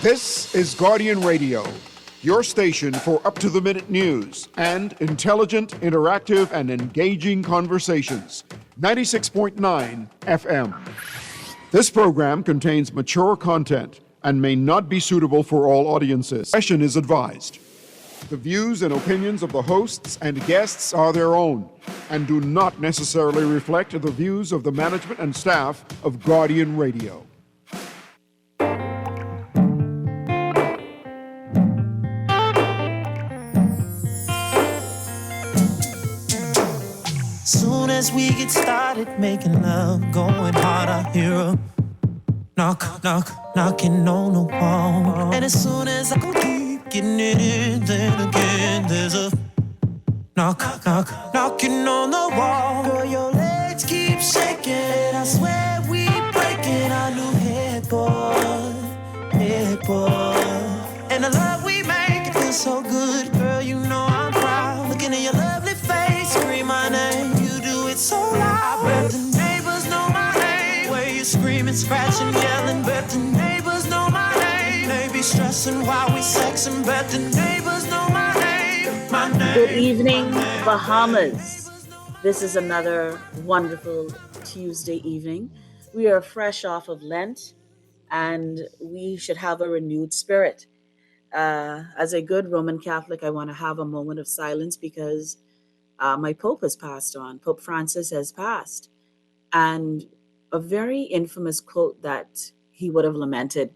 This is Guardian Radio, your station for up-to-the-minute news and intelligent, interactive, and engaging conversations. 96.9 FM. This program contains mature content and may not be suitable for all audiences. Discretion is advised. The views and opinions of the hosts and guests are their own and do not necessarily reflect the views of the management and staff of Guardian Radio. Soon as we get started making love, going hard, I hear a knock, knock, knocking on the wall. And as soon as I go deep, getting it in, then again there's a knock, knock, knocking on the wall. Girl, your legs keep shaking, I swear we breaking our new headboard. And the love we make, it feels so good. Girl, you know I'm proud. Looking at your lovely face, scream my name. You do it so loud. I bet the neighbors know my name. Where you screaming, scratching, yelling. Bet the neighbors know my name. They be stressing while we sexing. Bet the neighbors know my name. My name. Good evening, Bahamas. This is another wonderful Tuesday evening. We are fresh off of Lent, and we should have a renewed spirit. As a good Roman Catholic, I want to have a moment of silence because my Pope has passed on. Pope Francis has passed. And a very infamous quote that he would have lamented: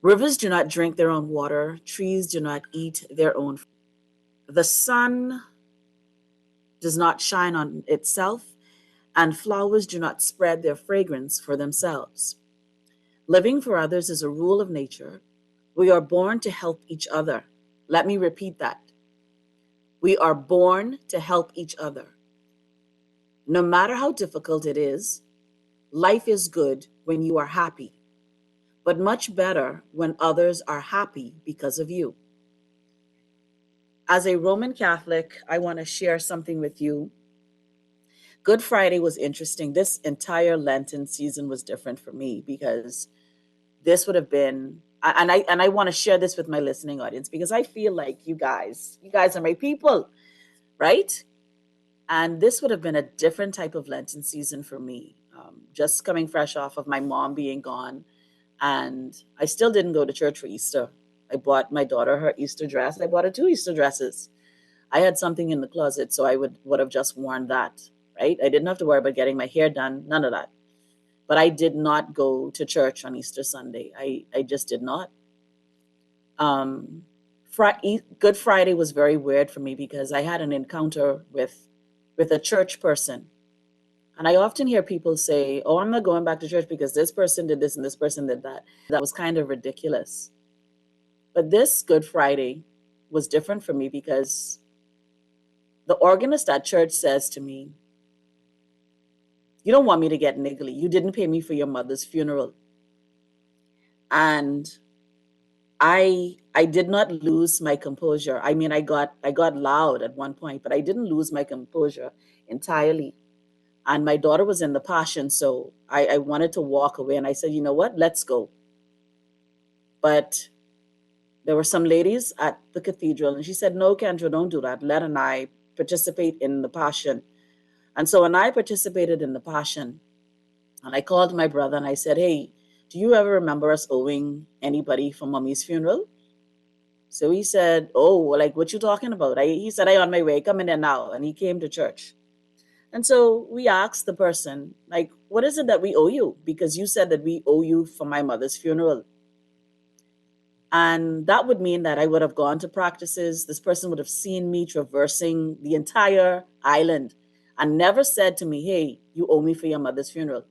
rivers do not drink their own water, trees do not eat their own fruit. The sun does not shine on itself, and flowers do not spread their fragrance for themselves. Living for others is a rule of nature. We are born to help each other. Let me repeat that. We are born to help each other. No matter how difficult it is, life is good when you are happy, but much better when others are happy because of you. As a Roman Catholic, I want to share something with you. Good Friday was interesting. This entire Lenten season was different for me because this would have been, and I want to share this with my listening audience because I feel like you guys are my people, right? And this would have been a different type of Lenten season for me. Just coming fresh off of my mom being gone, and I still didn't go to church for Easter. I bought my daughter her Easter dress. I bought her 2 Easter dresses. I had something in the closet, so I would have just worn that, right? I didn't have to worry about getting my hair done, none of that. But I did not go to church on Easter Sunday. I just did not. Good Friday was very weird for me because I had an encounter with a church person. And I often hear people say, oh, I'm not going back to church because this person did this and this person did that. That was kind of ridiculous. But this Good Friday was different for me because the organist at church says to me, you don't want me to get niggly. You didn't pay me for your mother's funeral. And I did not lose my composure. I mean, I got loud at one point, but I didn't lose my composure entirely. And my daughter was in the Passion, so I wanted to walk away. And I said, you know what? Let's go. But there were some ladies at the cathedral, and she said, no, Kendra, don't do that. Let and I participate in the Passion. And so when I participated in the Passion, and I called my brother and I said, hey, do you ever remember us owing anybody for Mommy's funeral? So he said, oh, like, what you talking about? He said, I on my way, come in there now. And he came to church. And so we asked the person, like, what is it that we owe you? Because you said that we owe you for my mother's funeral. And that would mean that I would have gone to practices. This person would have seen me traversing the entire island and never said to me, hey, you owe me for your mother's funeral.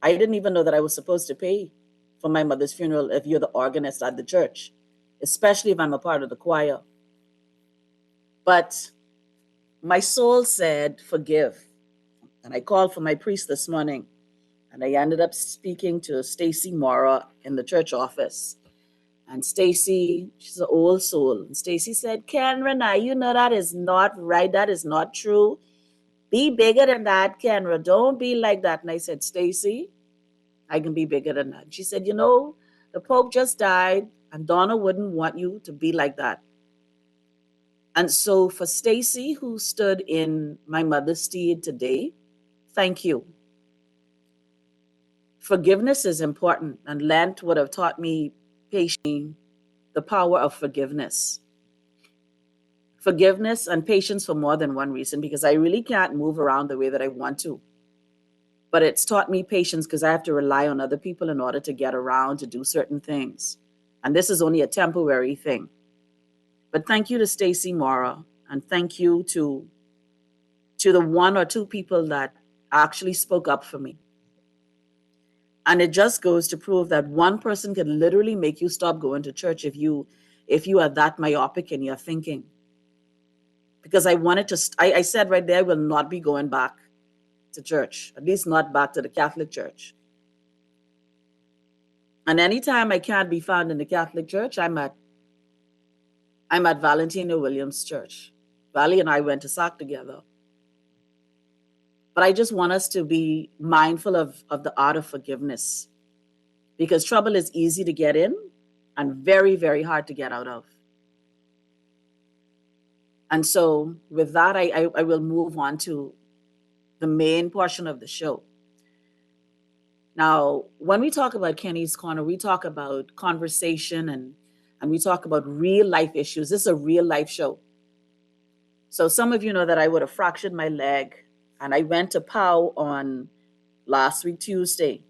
I didn't even know that I was supposed to pay for my mother's funeral if you're the organist at the church, especially if I'm a part of the choir. But my soul said, forgive. And I called for my priest this morning, and I ended up speaking to Stacy Mora in the church office. And Stacy, she's an old soul. And Stacy said, Ken Renai, you know that is not right. That is not true. Be bigger than that, Kenra. Don't be like that. And I said, Stacy, I can be bigger than that. She said, you know, The Pope just died, and Donna wouldn't want you to be like that. And so for Stacy, who stood in my mother's stead today, thank you. Forgiveness is important, and Lent would have taught me patience, the power of forgiveness. Forgiveness and patience for more than one reason, because I really can't move around the way that I want to. But it's taught me patience because I have to rely on other people in order to get around to do certain things. And this is only a temporary thing. But thank you to Stacy Mora, and thank you to the one or two people that actually spoke up for me. And it just goes to prove that one person can literally make you stop going to church if you are that myopic in your thinking. Because I said right there, I will not be going back to church, at least not back to the Catholic Church. And anytime I can't be found in the Catholic Church, I'm at Valentina Williams' church. Valley and I went to SOC together. But I just want us to be mindful of the art of forgiveness, because trouble is easy to get in and very, very hard to get out of. And so with that, I will move on to the main portion of the show. Now, when we talk about Kenny's Corner, we talk about conversation and we talk about real life issues. This is a real life show. So some of you know that I would have fractured my leg, and I went to POW on last week, Tuesday.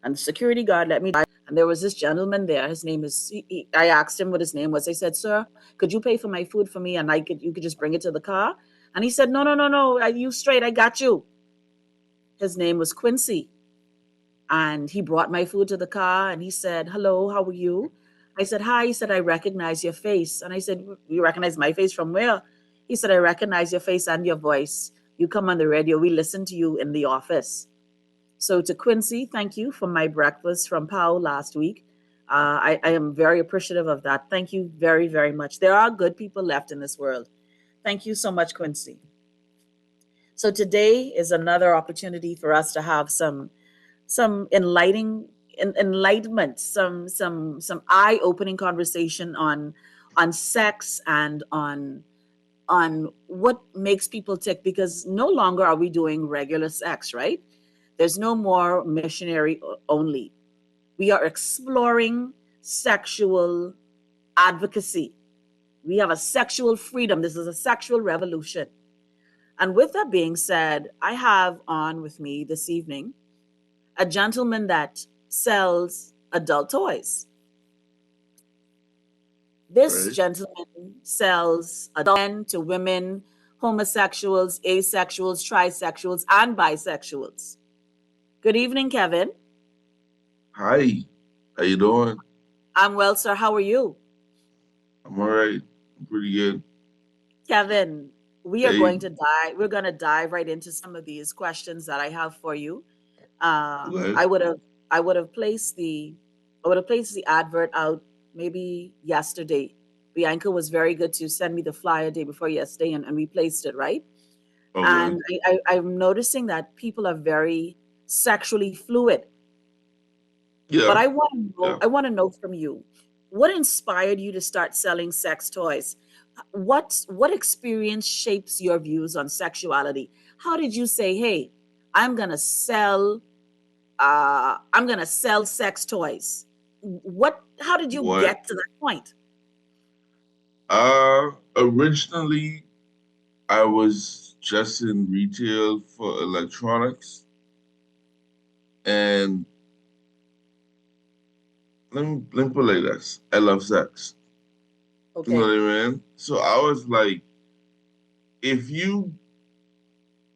And the security guard let me die. And there was this gentleman there. His name is, I asked him what his name was. I said, sir, could you pay for my food for me and you could just bring it to the car? And he said, no, you straight, I got you. His name was Quincy. And he brought my food to the car and he said, hello, how are you? I said, hi. He said, I recognize your face. And I said, you recognize my face from where? He said, I recognize your face and your voice. You come on the radio. We listen to you in the office. So to Quincy, thank you for my breakfast from POW last week. I am very appreciative of that. Thank you very, very much. There are good people left in this world. Thank you so much, Quincy. So today is another opportunity for us to have some enlightenment, some eye-opening conversation on sex and on what makes people tick, because no longer are we doing regular sex, right? There's no more missionary only. We are exploring sexual advocacy. We have a sexual freedom. This is a sexual revolution. And with that being said, I have on with me this evening a gentleman that sells adult toys. This gentleman sells adult men to women, homosexuals, asexuals, trisexuals, and bisexuals. Good evening, Kevin. Hi, how you doing? I'm well, sir. How are you? I'm all right. I'm pretty good. Kevin, we are Hey, going to dive. We're going to dive right into some of these questions that I have for you. okay, I would have placed the advert out maybe yesterday. Bianca was very good to send me the flyer day before yesterday, and we placed it right. okay. And I'm noticing that people are very sexually fluid. But Yeah, yeah. I want to know from you, what inspired you to start selling sex toys? What experience shapes your views on sexuality? How did you say, "Hey, I'm gonna sell sex toys"? How did you What? get to that point? Originally, I was just in retail for electronics, and let me put it like this: I love sex. You know Okay. what I mean? So I was like, if you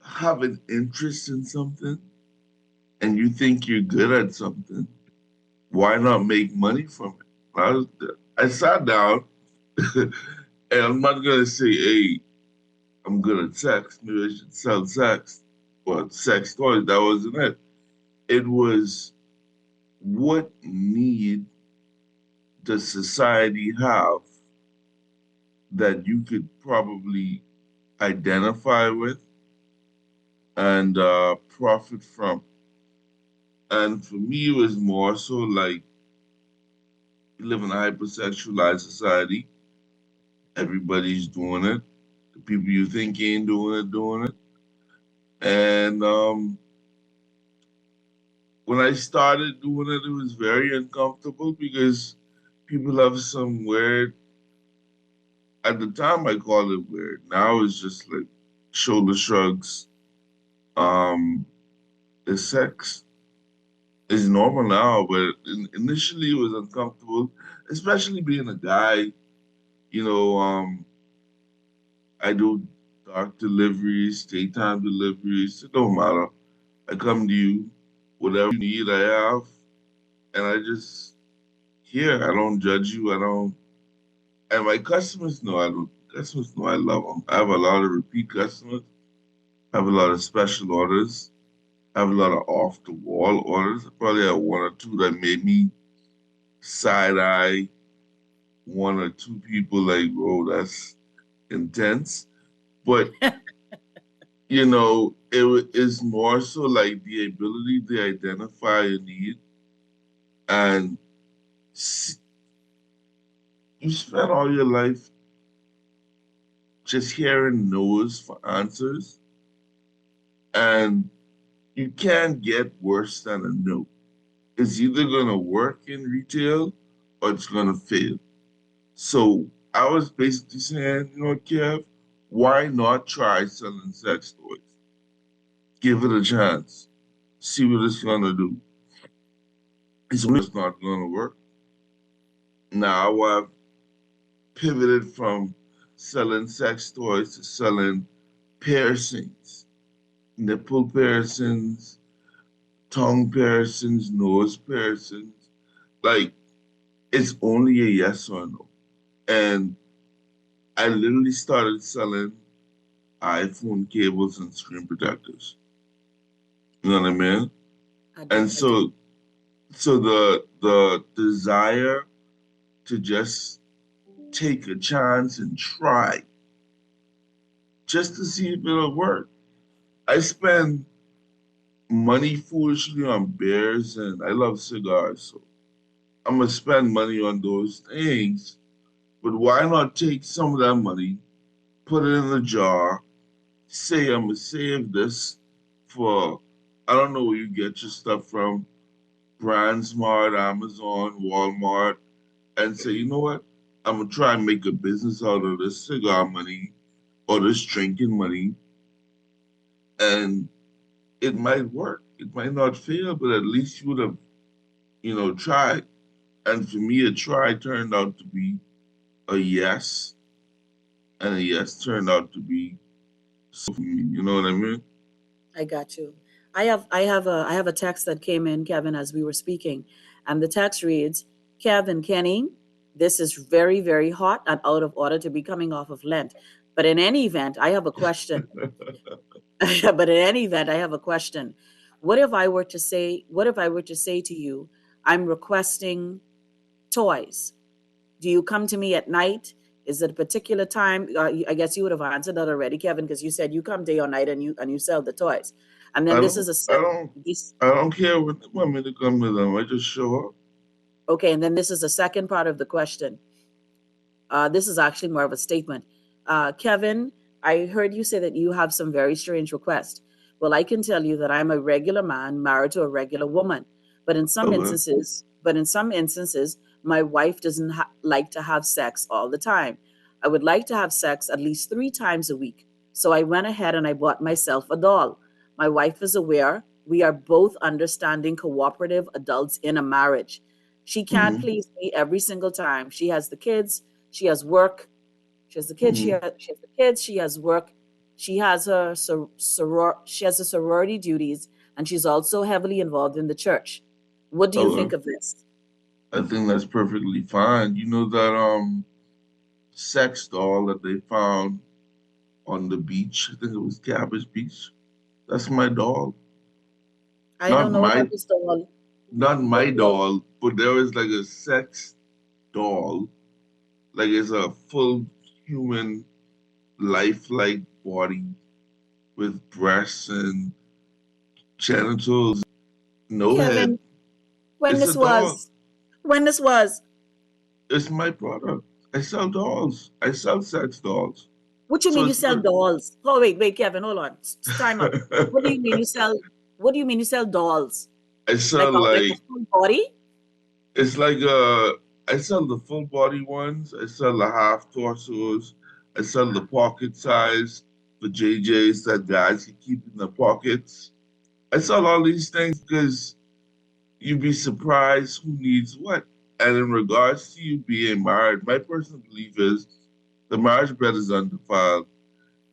have an interest in something and you think you're good at something, why not make money from it? I sat down, and I'm not gonna say, "Hey, I'm good at sex. Maybe I should sell sex." But sex toys, that wasn't it. It was, what need does society have that you could probably identify with and profit from? And for me, it was more so like, We live in a hypersexualized society. Everybody's doing it. The people you think ain't doing it. And when I started doing it, it was very uncomfortable because people have some weird. At the time, I called it weird. Now it's just like shoulder shrugs. Um, the sex is normal now, but initially it was uncomfortable, especially being a guy. You know, I do dark deliveries, daytime deliveries. It don't matter. I come to you, whatever you need, I have, and I just here. I don't judge you. I don't, and my customers know I don't. Customers know I love them. I have a lot of repeat customers. I have a lot of special orders. I have a lot of off the wall orders. I probably have one or two that made me side eye one or two people like, "Whoa, that's intense." But it's more so like the ability to identify a need and s- you spend all your life just hearing no's for answers, and you can't get worse than a no. It's either gonna work in retail or it's gonna fail. So I was basically saying, you know, Kev, why not try selling sex toys? Give it a chance. See what it's gonna do. It's not gonna work. Now I've pivoted from selling sex toys to selling piercings, nipple piercings, tongue piercings, nose piercings. Like it's only a yes or no. And I literally started selling iPhone cables and screen protectors. You know what I mean? And I do. so the desire to just take a chance and try just to see if it'll work. I spend money foolishly on beers and I love cigars, so I'm gonna spend money on those things. But why not take some of that money, put it in a jar, say I'm gonna save this for I don't know where you get your stuff from, BrandSmart, Amazon, Walmart, and say, you know what? I'm gonna try and make a business out of this cigar money or this drinking money, and it might work. It might not fail, but at least you would have, tried. And for me, a try turned out to be a yes, and a yes turned out to be so for me. You know what I mean? I got you. I have a text that came in, Kevin, as we were speaking, and the text reads, "Kevin, Kenny, this is very, very hot and out of order to be coming off of Lent. But in any event, I have a question. But in any event, I have a question. What if I were to say to you, I'm requesting toys? Do you come to me at night? Is it a particular time? I guess you would have answered that already, Kevin, because you said you come day or night and you sell the toys. And then I this is don't, a I sec- don't, this I don't care what they want me to come to them. I just show up. okay, and then this is the second part of the question. This is actually more of a statement. Kevin, I heard you say that you have some very strange requests. Well, I can tell you that I'm a regular man married to a regular woman. Okay. But in some instances, my wife doesn't like to have sex all the time. I would like to have sex at least 3 times a week. So I went ahead and I bought myself a doll. My wife is aware. We are both understanding cooperative adults in a marriage. She can't Mm-hmm. please me every single time. She has the kids, she has work. She has the kids. Mm-hmm. She has the kids. She has work. She has her she has the sorority duties, and she's also heavily involved in the church. What do you think Okay. of this? I think that's perfectly fine. You know that sex doll that they found on the beach? I think it was Cabbage Beach. That's my doll. I Not don't know my about this doll. not What my doll? doll, but there was like a sex doll. Like it's a full human lifelike body with breasts and genitals, no head. Kevin, when It's a this dog. was? When this was? It's my product. I sell dolls. I sell sex dolls. What you So mean you it's sell good. dolls? Oh wait, Kevin, hold on. Time out. What do you mean you sell? What do you mean you sell dolls? I sell Like a like full body? it's like I sell the full body ones. I sell the half torsos. I sell the pocket size for JJs that guys can keep in their pockets. I sell all these things because you'd be surprised who needs what. And in regards to you being married, my personal belief is the marriage bed is undefiled.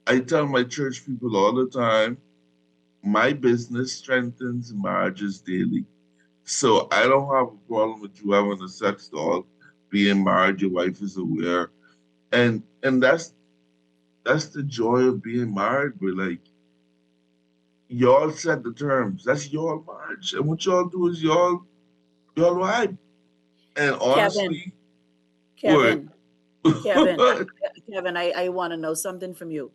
I tell my church people all the time, my business strengthens marriages daily. So I don't have a problem with you having a sex doll, being married, your wife is aware. And that's the joy of being married, but like y'all set the terms. That's y'all marriage. And what y'all do is y'all vibe. And Kevin, honestly, what? Kevin, Kevin, Kevin, I want to know something from you.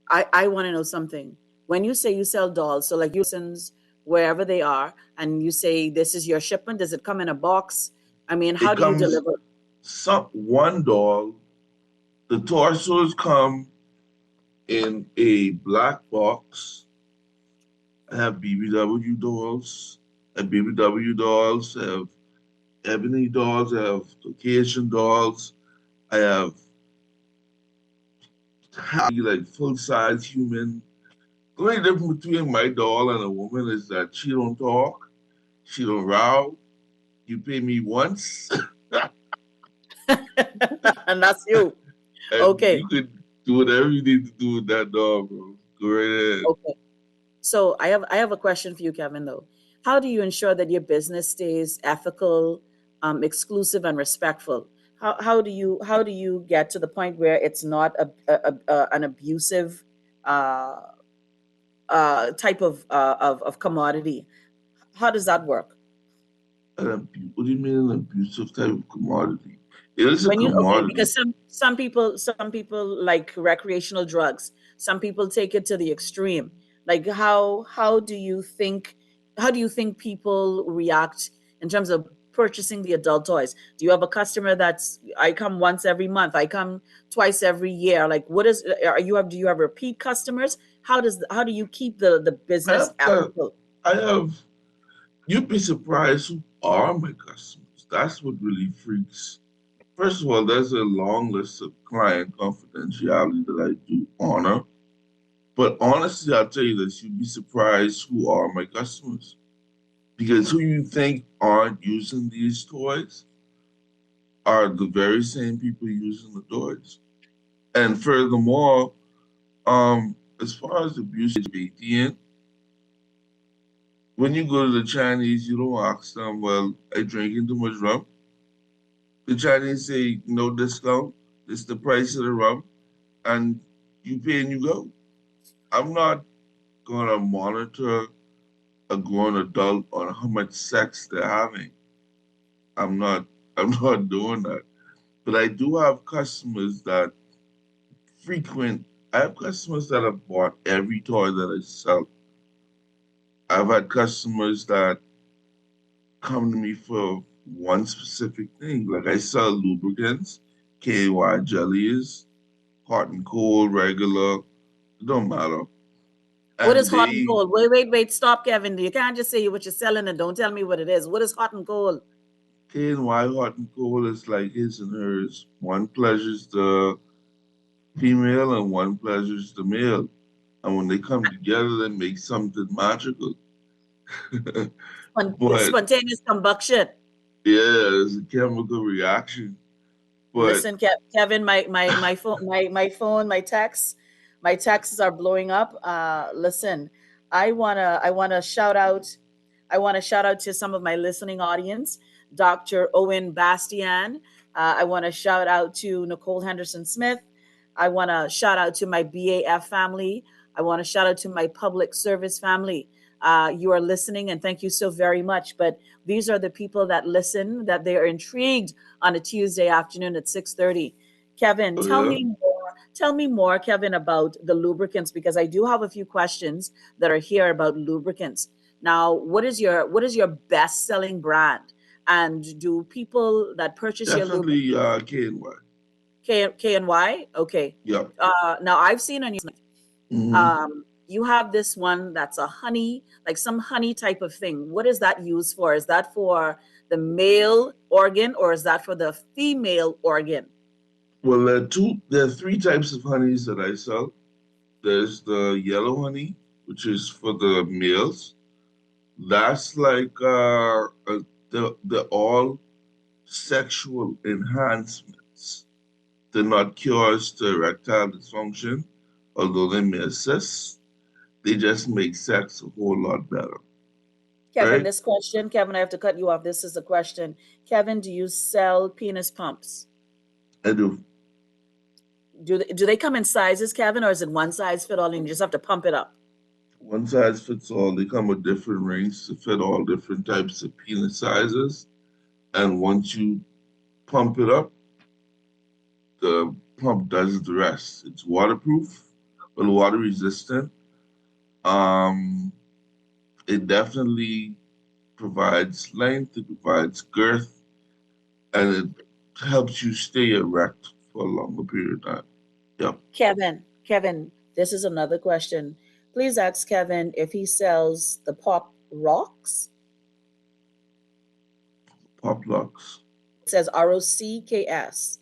I want to know something. When you say you sell dolls, so like you listens wherever they are, and you say this is your shipment, does it come in a box? I mean, how It do you comes deliver? some one doll, the torsos come in a black box. I have BBW dolls. I have BBW dolls. I have ebony dolls. I have Caucasian dolls. I have like full size human. The only difference between my doll and a woman is that she don't talk, she don't row. You pay me once, And that's you. and Okay. you could do whatever you need to do with that dog, bro. Go right ahead. Okay. So I have a question for you, Kevin, though. How do you ensure that your business stays ethical, exclusive, and respectful? How do you get to the point where it's not an abusive uh, type of commodity? How does that work? What do you mean an abusive type of commodity? It is a When you okay, commodity. because some people like recreational drugs. Some people take it to the extreme. Like how do you think people react in terms of purchasing the adult toys? Do you have a customer that's I come once every month, I come twice every year? Like what is are you have do you have repeat customers? How do you keep the I business have, cu- ethical? I have. You'd be surprised who are my customers. That's what really freaks. First of all, there's a long list of client confidentiality that I do honor. But honestly, I'll tell you this, you'd be surprised who are my customers. Because who you think aren't using these toys are the very same people using the toys. And furthermore, as far as abuse ATM, when you go to the Chinese, you don't ask them, well, I drinking too much rum. The Chinese say no discount. It's the price of the rum, and you pay and you go. I'm not gonna monitor a grown adult on how much sex they're having. I'm not. I'm not doing that. But I do have customers that frequent. I have customers that have bought every toy that I sell. I've had customers that come to me for one specific thing. Like I sell lubricants, KY jellies, hot and cold, regular. It don't matter. What is And hot and they cold? Wait, stop, Kevin. You can't just say what you're selling and don't tell me what it is. What is hot and cold? KY hot and cold is like his and hers. One pleasures the female and one pleasures the male. And when they come together, they make something magical. But Spontaneous combustion. yeah, it's a chemical reaction. But Listen, Kevin, my phone, my texts are blowing up. Listen, I wanna shout out, to some of my listening audience, Dr. Owen Bastian. I want to shout out to Nicole Henderson Smith. I want to shout out to my BAF family. I want to shout out to my public service family. You are listening, and thank you so very much. But these are the people that listen, that they are intrigued on a Tuesday afternoon at 6:30. Kevin, oh tell yeah, me more. Tell me more, Kevin, about the lubricants because I do have a few questions that are here about lubricants. Now, what is your best selling brand? And do people that purchase your Definitely lubricants K&Y. K and Y? Okay. Yep. Now I've seen on Hmm. you have this one that's a honey, like some honey type of thing. What is that used for? Is that for the male organ or is that for the female organ? Well, there are three types of honeys that I sell. There's the yellow honey, which is for the males. That's like the all sexual enhancements. They're not cures to erectile dysfunction, although they may assist. They just make sex a whole lot better, Kevin, right? this question, Kevin, I have to cut you off. This is a question. Kevin, do you sell penis pumps? I do. Do they come in sizes, Kevin, or is it one size fit all and you just have to pump it up? One size fits all. They come with different rings to fit all different types of penis sizes. And once you pump it up, the pump does the rest. It's waterproof, but water resistant. Um, it definitely provides length, it provides girth, and it helps you stay erect for a longer period of time. Yep. Kevin, this is another question. Please ask Kevin if he sells the pop rocks. Pop locks. It says ROCKS.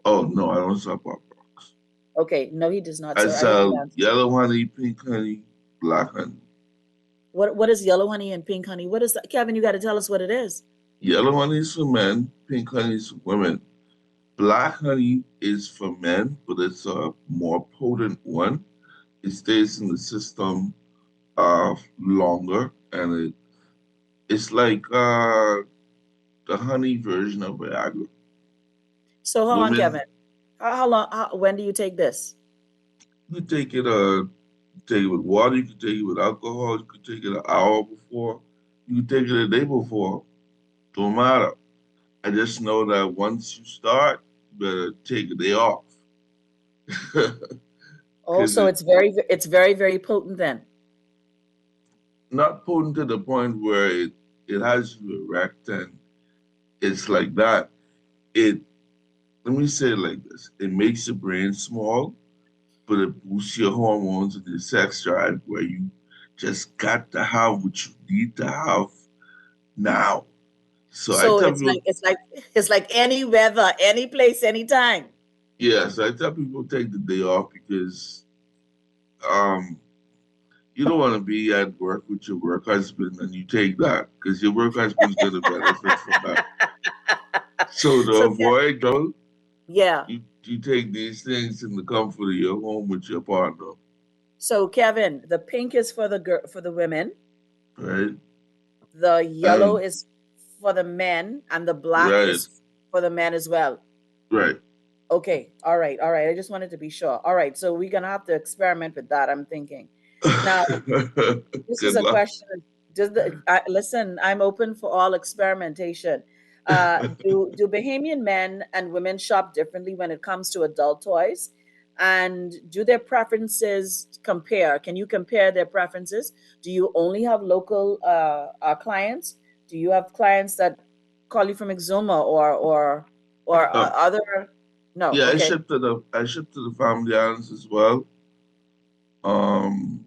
Oh no, I don't sell pop rocks. Okay, no, he does not, I sir. I heard the sell answer. yellow honey, pink honey, black honey. What is yellow honey and pink honey? What is that? Kevin, you got to tell us what it is. Yellow honey is for men, pink honey is for women. Black honey is for men, but it's a more potent one. It stays in the system longer, and it's like the honey version of Viagra. So hold on, Women, Kevin. How long? When do you take this? you take it with water, you can take it with alcohol, you can take it an hour before, you can take it a day before. Don't matter. I just know that once you start, you better take a day off. Oh, Because so it's very, very potent then. not potent to the point where it has you erect and it's like that. It Let me say it like this: it makes your brain small, but it boosts your hormones and your sex drive, where you just got to have what you need to have now. So I So tell people, it's like any weather, any place, anytime. yes, I tell people take the day off because um you don't want to be at work with your work husband and you take that because your work husband's going to benefit from that. So to So avoid trouble, yeah. you take these things in the comfort of your home with your partner, So Kevin, the pink is for for the women, right? the yellow And is for the men, and the black right, is for the men as well. right. Okay, all right, all right. I just wanted to be sure. All right, so we're gonna have to experiment with that. I'm thinking. Now, this is Good a luck. question. Listen? I'm open for all experimentation. Do Bahamian men and women shop differently when it comes to adult toys? And do their preferences compare? Can you compare their preferences? Do you only have local clients? Do you have clients that call you from Exuma or No, other? No. yeah, Okay. I ship to the family islands as well. Um,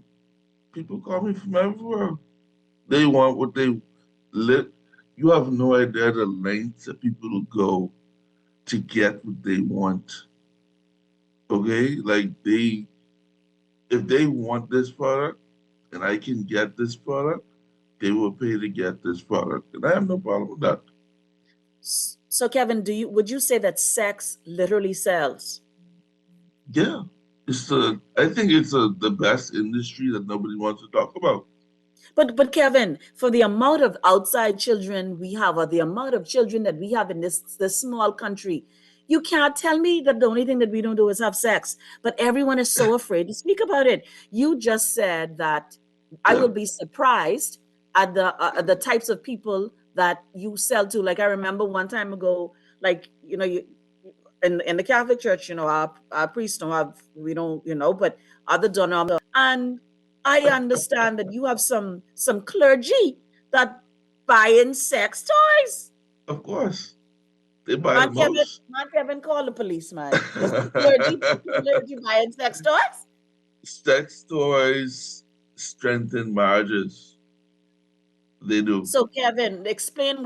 People call me from everywhere. They want what they lit. You have no idea the lengths that people will go to get what they want. Okay, like if they want this product and I can get this product, they will pay to get this product, and I have no problem with that. So Kevin, would you say that sex literally sells? Yeah, I think it's the best industry that nobody wants to talk about. But Kevin, for the amount of outside children we have, or the amount of children that we have in this small country, you can't tell me that the only thing that we don't do is have sex. But everyone is so afraid to speak about it. You just said that I Yeah, will be surprised at the types of people that you sell to. Like I remember one time ago, like in the Catholic Church, our priests don't have we don't but other don't know. And I understand that you have some clergy that buying sex toys. Of course, they buy the most. Man Kevin, call the policeman. Is people allergic buying sex toys? Sex toys strengthen marriages. They do. So Kevin, explain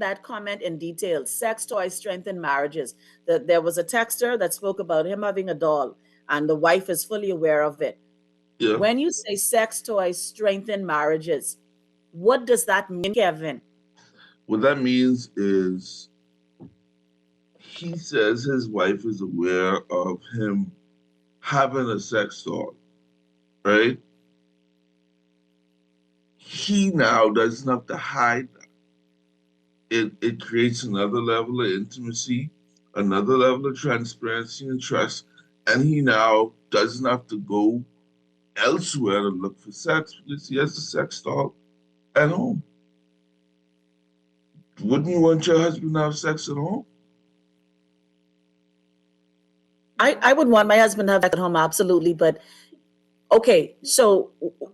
that comment in detail. Sex toys strengthen marriages. That there was a texter that spoke about him having a doll, and the wife is fully aware of it. Yeah. When you say sex toys strengthen marriages, what does that mean, Kevin? What that means is he says his wife is aware of him having a sex toy, right? He now doesn't have to hide that. It creates another level of intimacy, another level of transparency and trust, and he now doesn't have to go elsewhere to look for sex because he has a sex doll at home. Wouldn't you want your husband to have sex at home? I would want my husband to have sex at home, absolutely. But okay, so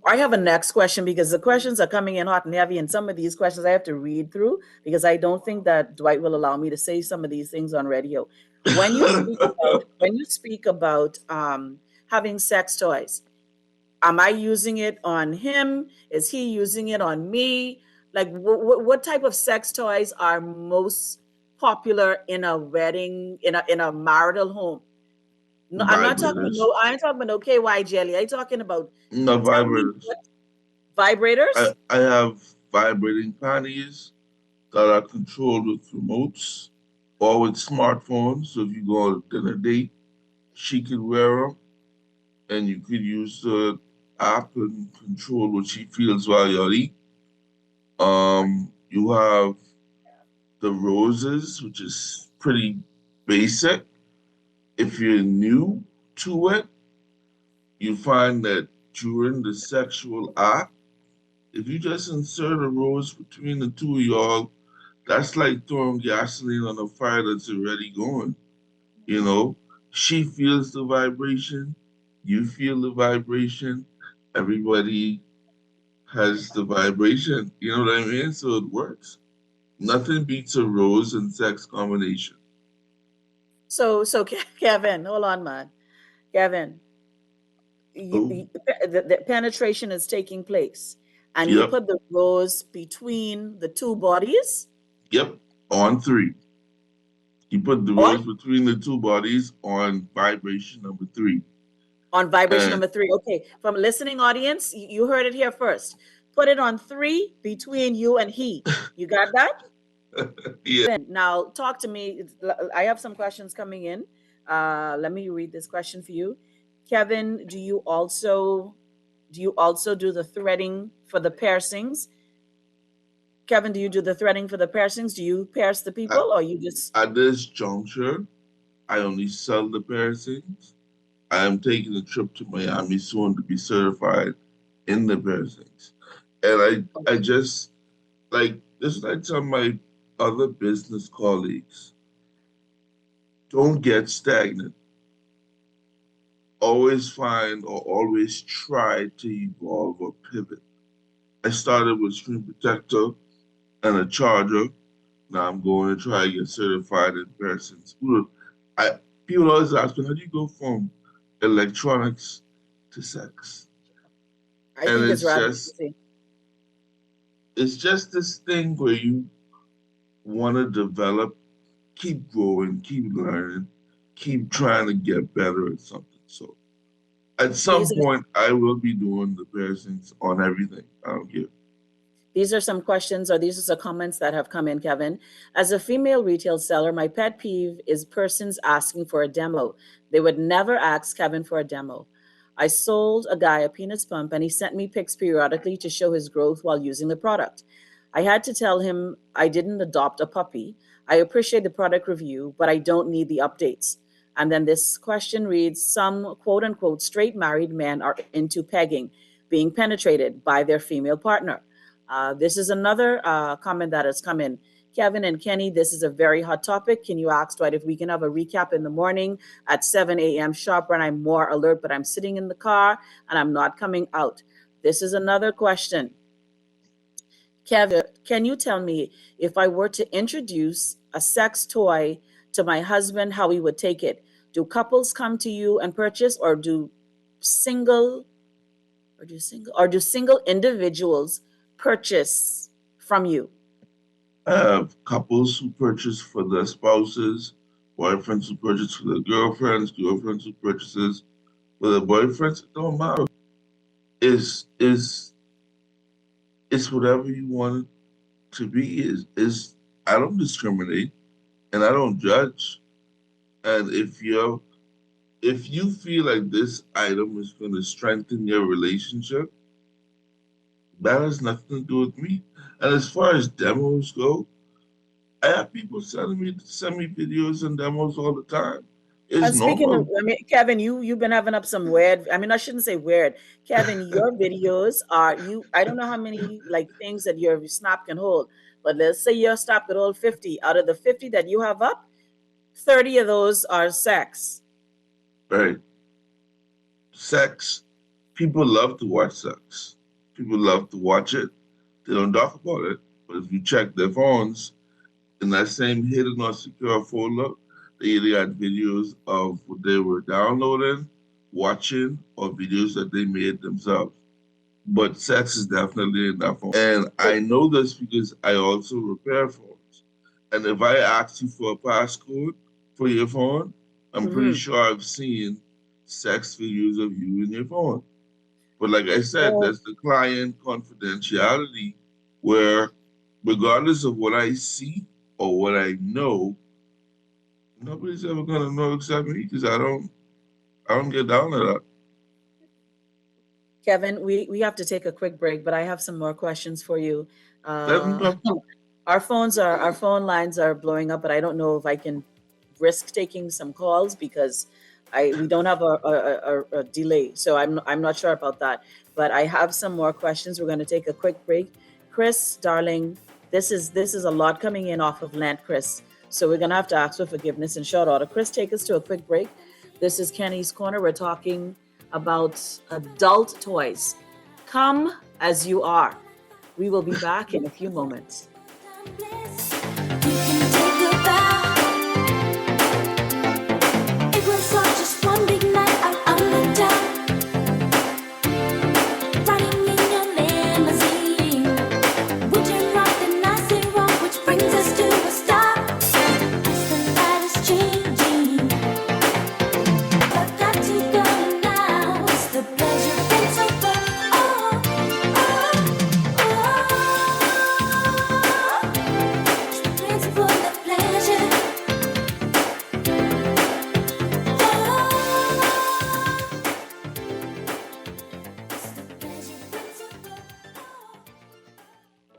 I have a next question because the questions are coming in hot and heavy, and some of these questions I have to read through because I don't think that Dwight will allow me to say some of these things on radio. When you speak about having sex toys, am I using it on him? Is he using it on me? Like, what type of sex toys are most popular in a wedding, in a marital home? No, I'm not talking about Vibrators. no. I ain't talking about no KY jelly. I'm talking about. No Tell me vibrators. what vibrators. I have vibrating panties that are controlled with remotes or with smartphones. So if you go on a dinner date, she could wear them and you could use the app and control what she feels while you're eating. You have the roses, which is pretty basic. If you're new to it, you find that during the sexual act, if you just insert a rose between the two of y'all, that's like throwing gasoline on a fire that's already going. You know, she feels the vibration, you feel the vibration, everybody has the vibration. You know what I mean? So it works. Nothing beats a rose and sex combination. So Kevin, hold on, man. Kevin, Oh, the penetration is taking place, and you yep, put the rose between the two bodies. yep. On three. You put the On rose between the two bodies on vibration number three. on vibration And number three. Okay, from a listening audience, you heard it here first. Put it on three between you and he. You got that? yeah, Now talk to me. I have some questions coming in. Let me read this question for you. Kevin, do you also do the threading for the piercings? Kevin, do you do the threading for the piercings? Do you pierce the people at, or you just at this juncture, I only sell the piercings. I am taking a trip to Miami soon to be certified in the piercings. And I just like this is what I tell my other business colleagues. Don't get stagnant. Always find or always try to evolve or pivot. I started with screen protector and a charger. Now I'm going to try to get certified in piercings. I people always ask me, how do you go from electronics to sex? I And think it's rather easy. it's just this thing where you want to develop, keep growing, keep learning, keep trying to get better at something. So at some These are point, I will be doing the piercings on everything. I don't care. These are some questions or these are some comments that have come in, Kevin. As a female retail seller, my pet peeve is persons asking for a demo. They would never ask Kevin for a demo. I sold a guy a peanuts pump and he sent me pics periodically to show his growth while using the product. I had to tell him I didn't adopt a puppy. I appreciate the product review, but I don't need the updates. And then this question reads: some quote unquote straight married men are into pegging, being penetrated by their female partner. This is another comment that has come in. Kevin and Kenny, this is a very hot topic. Can you ask Dwight if we can have a recap in the morning at 7 a.m. sharp when I'm more alert, but I'm sitting in the car and I'm not coming out? This is another question. Kevin, can you tell me if I were to introduce a sex toy to my husband, how he would take it? Do couples come to you and purchase, or single do single individuals purchase from you? I have couples who purchase for their spouses, boyfriends who purchase for their girlfriends who purchases for their boyfriends. It don't matter. It's it's it's whatever you want it to be. Is I don't discriminate and I don't judge. And if you feel like this item is going to strengthen your relationship, that has nothing to do with me. And as far as demos go, I have people send me videos and demos all the time. It's And speaking of, normal. I mean, Kevin, you've been having up some weird. I mean, I shouldn't say weird. Kevin, your videos are you. I don't know how many like things that your snap can hold, but let's say your snap could hold 50. Out of the 50 that you have up, 30 of those are sex. Right? Sex. People love to watch sex. People love to watch it. They don't talk about it. But if you check their phones, in that same hidden or secure folder, they either got videos of what they were downloading, watching, or videos that they made themselves. But sex is definitely in that phone. And I know this because I also repair phones. And if I ask you for a passcode for your phone, I'm pretty Mm-hmm. sure I've seen sex videos of you in your phone. But like I said, Oh, there's the client confidentiality where regardless of what I see or what I know, nobody's ever gonna know except me because I don't get down to that. Kevin, we have to take a quick break, but I have some more questions for you. Let them Uh, come. our phone lines are blowing up, but I don't know if I can risk taking some calls because I we don't have a delay, so I'm not sure about that. But I have some more questions. We're going to take a quick break. Chris, darling, this is a lot coming in off of Lent, Chris. So we're going to have to ask for forgiveness and short order. Chris, take us to a quick break. This is Kenny's Corner. We're talking about adult toys. Come as you are. We will be back in a few moments.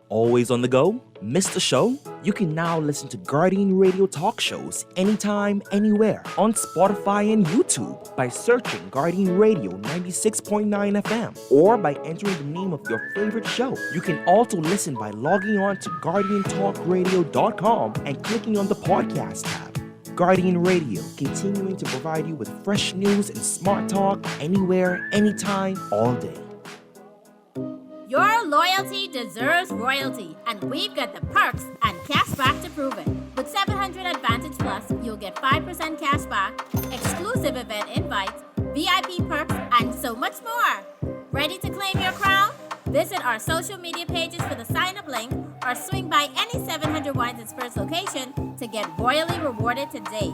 Always on the go? Missed the show? You can now listen to Guardian Radio talk shows anytime, anywhere on Spotify and YouTube by searching Guardian Radio 96.9 FM or by entering the name of your favorite show. You can also listen by logging on to GuardianTalkRadio.com and clicking on the podcast tab. Guardian Radio, continuing to provide you with fresh news and smart talk anywhere, anytime, all day. Your loyalty deserves royalty, and we've got the perks and cash back to prove it. With 700 Advantage Plus, you'll get 5% cash back, exclusive event invites, VIP perks, and so much more. Ready to claim your crown? Visit our social media pages for the sign-up link or swing by any 700 Wines and Spirits location to get royally rewarded today.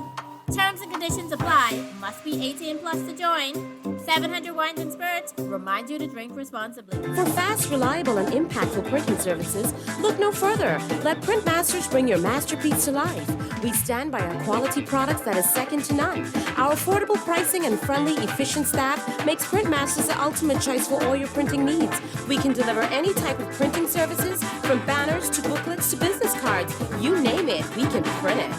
Terms and conditions apply. Must be 18 plus to join. 700 Wines and Spirits remind you to drink responsibly. For fast, reliable, and impactful printing services, look no further. Let Printmasters bring your masterpiece to life. We stand by our quality products that is second to none. Our affordable pricing and friendly, efficient staff makes Printmasters the ultimate choice for all your printing needs. We can deliver any type of printing services, from banners to booklets to business cards. You name it, we can print it.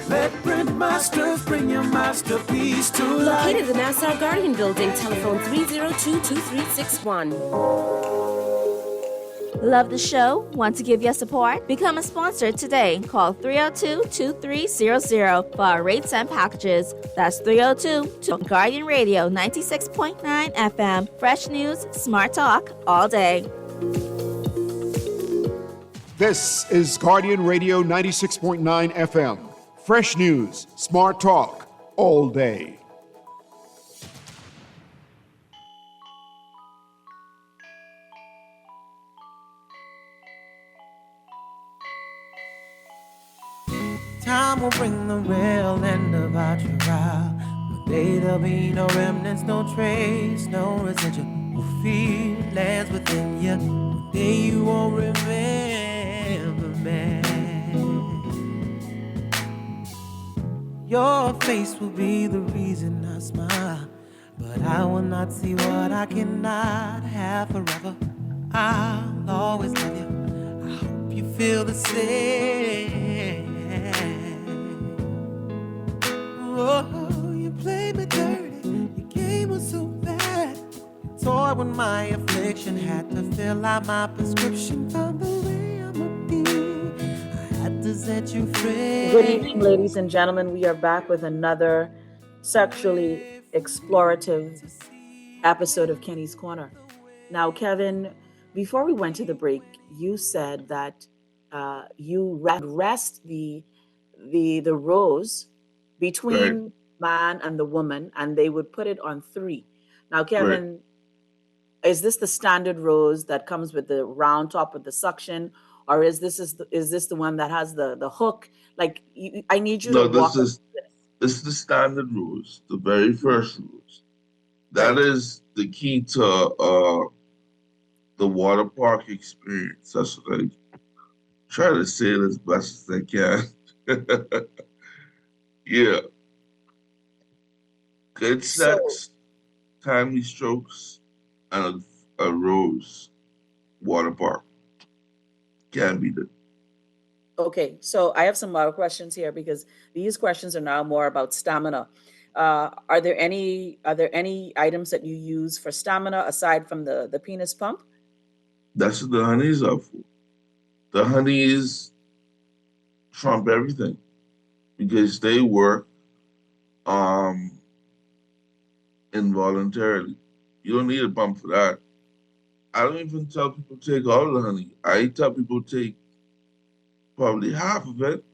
Let Printmasters bring your masterpiece to life. Located in the Nassau Guardian Building, telephone 302-2361. Love the show? Want to give your support? Become a sponsor today. Call 302-2300 for our rates and packages. That's 302 Guardian Radio 96.9 FM. Fresh news, smart talk, all day. This is Guardian Radio 96.9 FM. Fresh news, smart talk, all day. Time will bring the real end of our trial. One day there'll be no remnants, no trace, no residual fear lands within you. One day you won't remember me. Your face will be the reason I smile, but I will not see what I cannot have forever. I'll always love you. I hope you feel the same. Oh, you played me dirty. Your game was so bad. You toyed when my affliction had to fill out my prescription. Found the way I'ma be. I had to set you free. Good evening, ladies and gentlemen. We are back with another sexually explorative episode of Kenny's Corner. Now, Kevin, before we went to the break, you said that you rest the rose between man and the woman, and they would put it on 3. Now, Kevin, is this the standard rose that comes with the round top with the suction, or is this the one that has the hook? Like, I need you to walk us through this is the standard rose, the very first rose. That is the key to the water park experience. That's what I try to say it as best as I can. Yeah. Good sex, timely strokes, and a rose water park. Can't be done. Okay, so I have some more questions here because these questions are now more about stamina. Are there any items that you use for stamina aside from the penis pump? That's what the honeys are for. The honeys trump everything because they work involuntarily. You don't need a pump for that. I don't even tell people to take all the honey. I tell people to take probably half of it.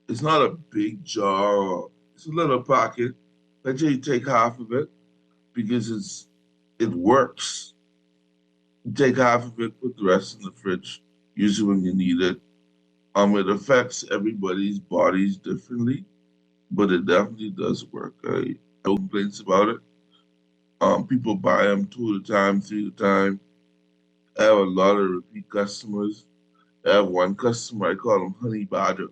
It's not a big jar. It's a little pocket. Let you take half of it because it works. You take half of it, put the rest in the fridge. Use it when you need it. It affects everybody's bodies differently, but it definitely does work. No complaints about it. People buy them 2 at a time, 3 at a time. I have a lot of repeat customers. I have one customer, I call him Honey Badger.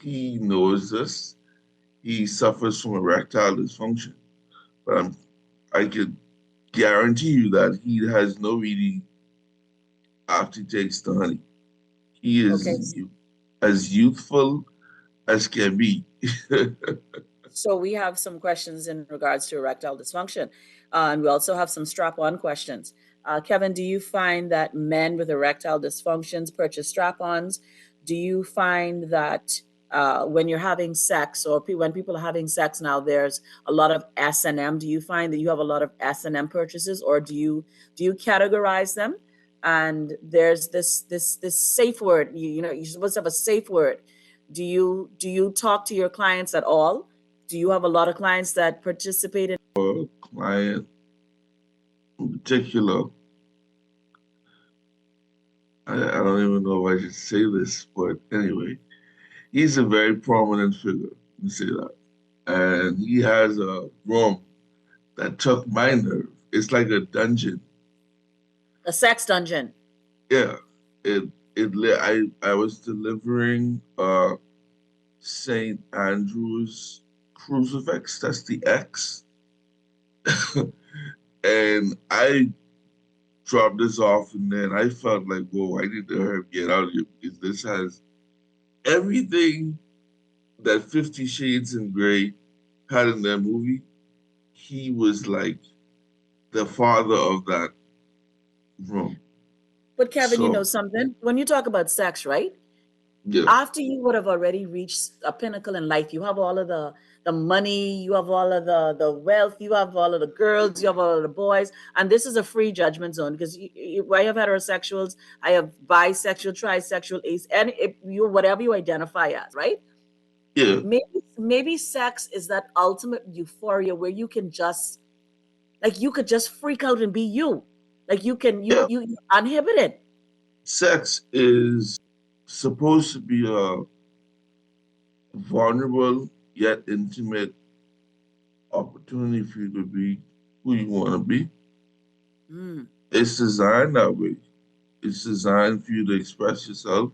He knows this. He suffers from erectile dysfunction. But I could guarantee you that he has no eating after he takes the honey. He is as youthful as can be. So we have some questions in regards to erectile dysfunction, and we also have some strap-on questions. Kevin, do you find that men with erectile dysfunctions purchase strap-ons? Do you find that when you're having sex, or when people are having sex now, there's a lot of S&M? Do you find that you have a lot of S&M purchases, or do you categorize them? And there's this safe word. You're supposed to have a safe word. Do you talk to your clients at all? Do you have a lot of clients that participate in? A client in particular, I don't even know if I should say this, but anyway, he's a very prominent figure. Let me say that. And he has a room that took my nerve. It's like a dungeon. A sex dungeon. Yeah. I was delivering St. Andrew's crucifix. That's the X. And I dropped this off, and then I felt like, whoa, I need to hurry get out of here because this has everything that 50 Shades in Grey had in that movie. He was like the father of that room. But Kevin, you know something? When you talk about sex, right? Yeah, After you would have already reached a pinnacle in life, you have all of the money, you have all of the wealth, you have all of the girls, you have all of the boys, and this is a free judgment zone because I have heterosexuals, I have bisexual, trisexual, ace, and if you whatever you identify as, right? yeah, Maybe sex is that ultimate euphoria where you can just like you could just freak out and be you, like you can yeah. you uninhibited. Sex is supposed to be a vulnerable yet intimate opportunity for you to be who you want to be. Mm. It's designed that way. It's designed for you to express yourself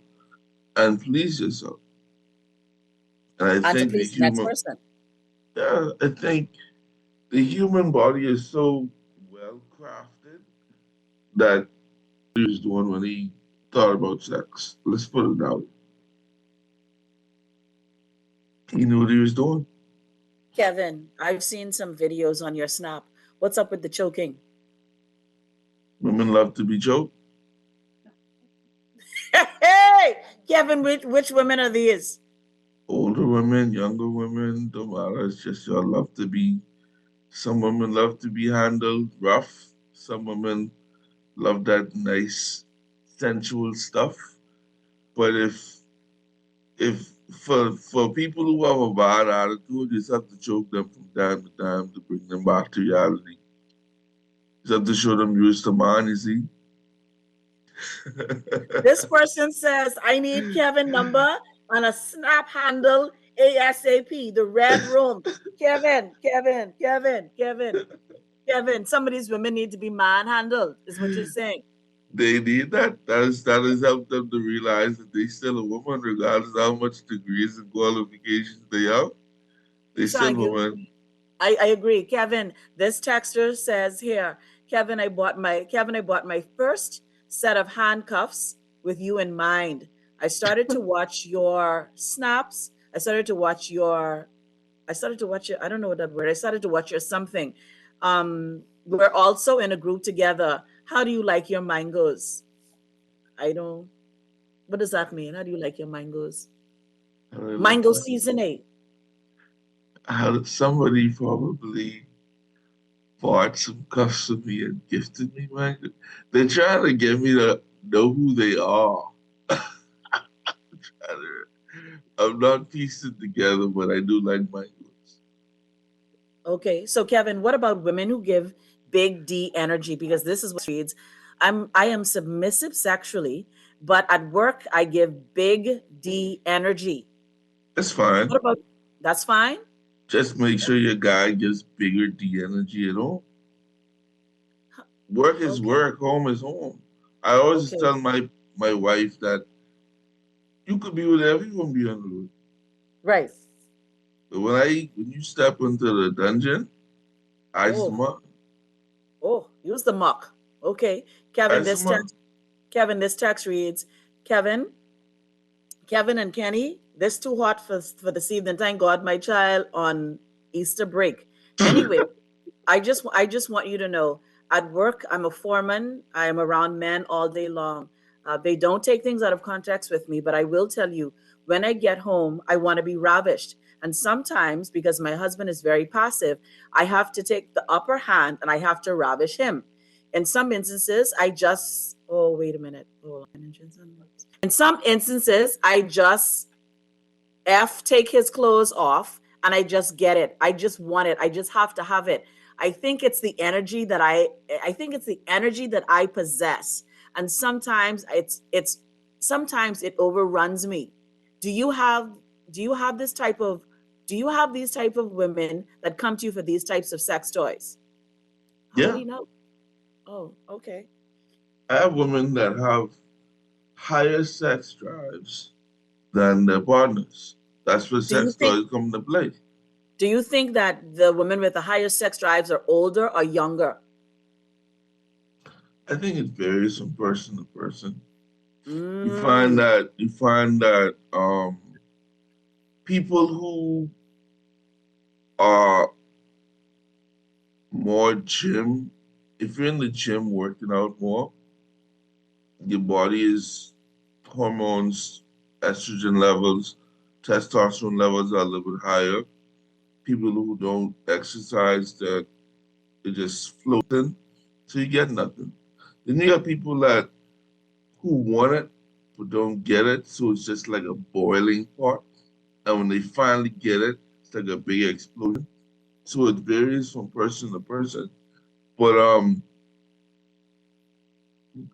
and please yourself. And I And to think the please the next human, person. yeah, I think the human body is so well crafted that he was doing when he thought about sex. Let's put it that way. He knew what he was doing. Kevin, I've seen some videos on your Snap. What's up with the choking? Women love to be choked. Hey, Kevin, which women are these? Older women, younger women, don't matter. It's just y'all love to be. Some women love to be handled rough. Some women love that nice, sensual stuff. But if for people who have a bad attitude, you just have to choke them from time to time to bring them back to reality. You just have to show them you're the man, you see. This person says, I need Kevin number on a Snap handle ASAP, the red room. Kevin, some of these women need to be manhandled, is what you're saying. They need that. That has helped them to realize that they still a woman, regardless of how much degrees and qualifications they have. They So still women. I agree. Kevin, this texter says here, Kevin, I bought my first set of handcuffs with you in mind. I started to watch your snaps. I started to watch your I don't know what that word. I started to watch your something. We're also in a group together. How do you like your mangoes? I don't what does that mean? How do you like your mangoes? I like Mango my. seasoning. Somebody probably bought some cuffs for me and gifted me mango. They're trying to get me to know who they are. I'm not piecing together, but I do like mangoes. Okay, so Kevin, what about women who give big D energy? Because this is what reads, I am submissive sexually, but at work I give big D energy. That's fine. What about that's fine? Just make sure your guy gives bigger D energy at home. Work is Okay, work, home is home. I always okay, tell my wife that you could be whatever you want to be on the road. right. But when you step into the dungeon, ice them Oh, up. oh, use the muck. Okay, Kevin, Ice this them up. text, Kevin, this text reads, Kevin, Kevin and Kenny, this too hot for this evening. Thank God, my child on Easter break. Anyway, I just want you to know at work I'm a foreman. I am around men all day long. They don't take things out of context with me, but I will tell you when I get home, I want to be ravished. And sometimes, because my husband is very passive, I have to take the upper hand and I have to ravish him. In some instances, I just, oh, wait a minute. Hold on. In some instances, I just take his clothes off and I just get it. I just want it. I just have to have it. I think it's the energy that I possess. And sometimes it overruns me. Do you have do you have this type of do you have these type of women that come to you for these types of sex toys? How would Yeah, he know? Oh, okay. I have women that have higher sex drives than their partners. That's where Do you sex think toys come into play. that the women with the higher sex drives are older or younger? I think it varies from person to person. Mm. You find that people who are more gym, if you're in the gym working out more, your body is hormones estrogen levels, testosterone levels are a little bit higher. People who don't exercise, that it just floating, so you get nothing. Then you have people that who want it but don't get it, so it's just like a boiling pot. And when they finally get it, it's like a big explosion. So it varies from person to person. But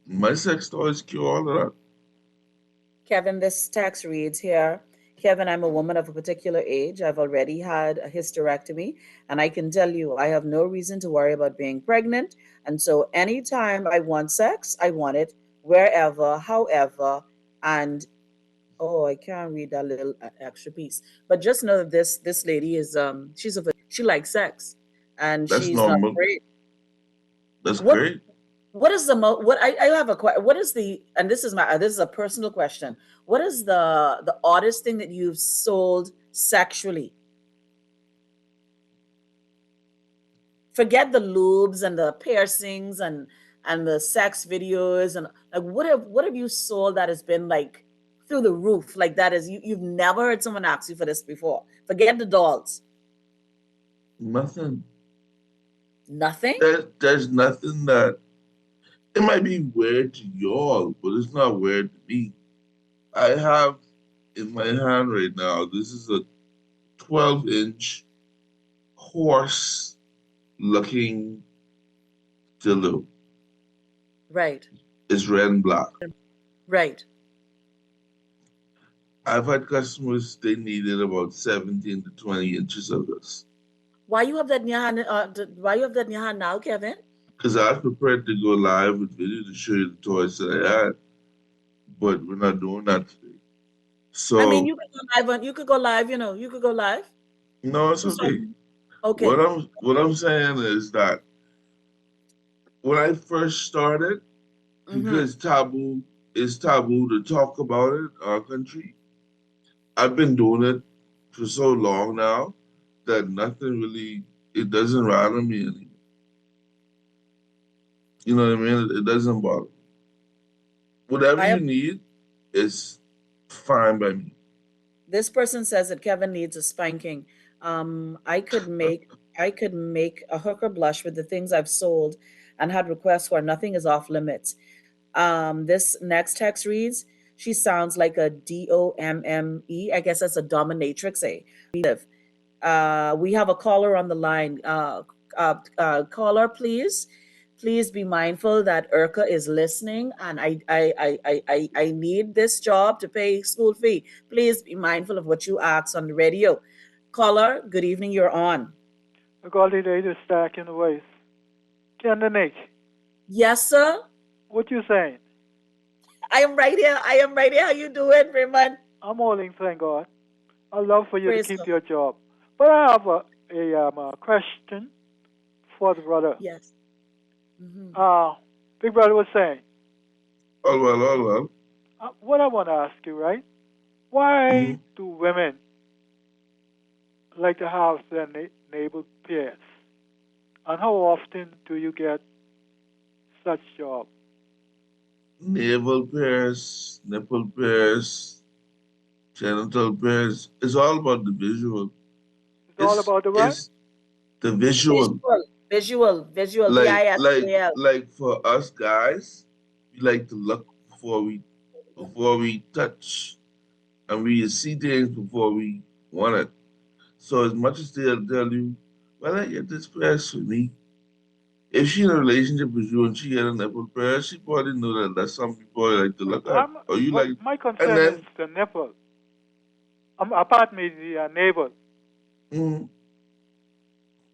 my sex toys cure all of that. Kevin, this text reads here, Kevin, I'm a woman of a particular age. I've already had a hysterectomy, and I can tell you I have no reason to worry about being pregnant. And so anytime I want sex, I want it wherever, however, and oh, I can't read that little extra piece. But just know that this lady is she likes sex, and That's she's not normal. afraid. That's What great. what is the I have a question. What is the and this is a personal question. What is the oddest thing that you've sold sexually? Forget the lubes and the piercings and the sex videos and like what have you sold that has been like through the roof, like that is you've never heard someone ask you for this before? Forget the dolls. Nothing. Nothing. There's nothing that it might be weird to y'all, but it's not weird to me. I have in my hand right now, this is a 12-inch horse looking dildo. Right. It's red and black. Right. I've had customers, they needed about 17 to 20 inches of this. Why you have that in your hand? Why you have that in your hand now, Kevin? Because I was prepared to go live with video to show you the toys that I had, but we're not doing that today. I mean, So, you could go live on. You could go live. You could go live. no, it's Who's okay. talking? Okay. What I'm saying is that when I first started, Mm-hmm. because it's taboo to talk about it in our country. I've been doing it for so long now that nothing really it doesn't rattle me anymore. You know what I mean? It doesn't bother me. Whatever I you have need is fine by me. This person says that Kevin needs a spanking. I could make a hooker blush with the things I've sold and had requests where nothing is off limits. This next text reads, she sounds like a DOMME. I guess that's a dominatrix. Live. We have a caller on the line. Caller, please. Please be mindful that Urka is listening, and I need this job to pay school fee. Please be mindful of what you ask on the radio. Caller, good evening. You're on. I got the latest stack in the waist. Kendenique, Yes, sir. what you saying? I am right here. I am right here. How you doing, Raymond? I'm holding, thank God. I'd love for you to Praise keep God. your job. But I have a question for the brother. Yes. Hmm. Big brother was saying, All well. what I want to ask you, right? Why Hmm. do women like to have their navel pierced? And how often do you get such job? Navel pierce, nipple pierce, genital pierce. It's all about the visual. It's all about the what? It's the visual. Visual. Like like VISUAL. like for us guys, we like to look before we touch, and we see things before we want it. So as much as they'll tell you, well, I get this press for me. If she in a relationship with you and she get a nipple press, she probably know that that's something people like to look at. Or you What like, my and concern is then the nipple. Apart me the navel. mm,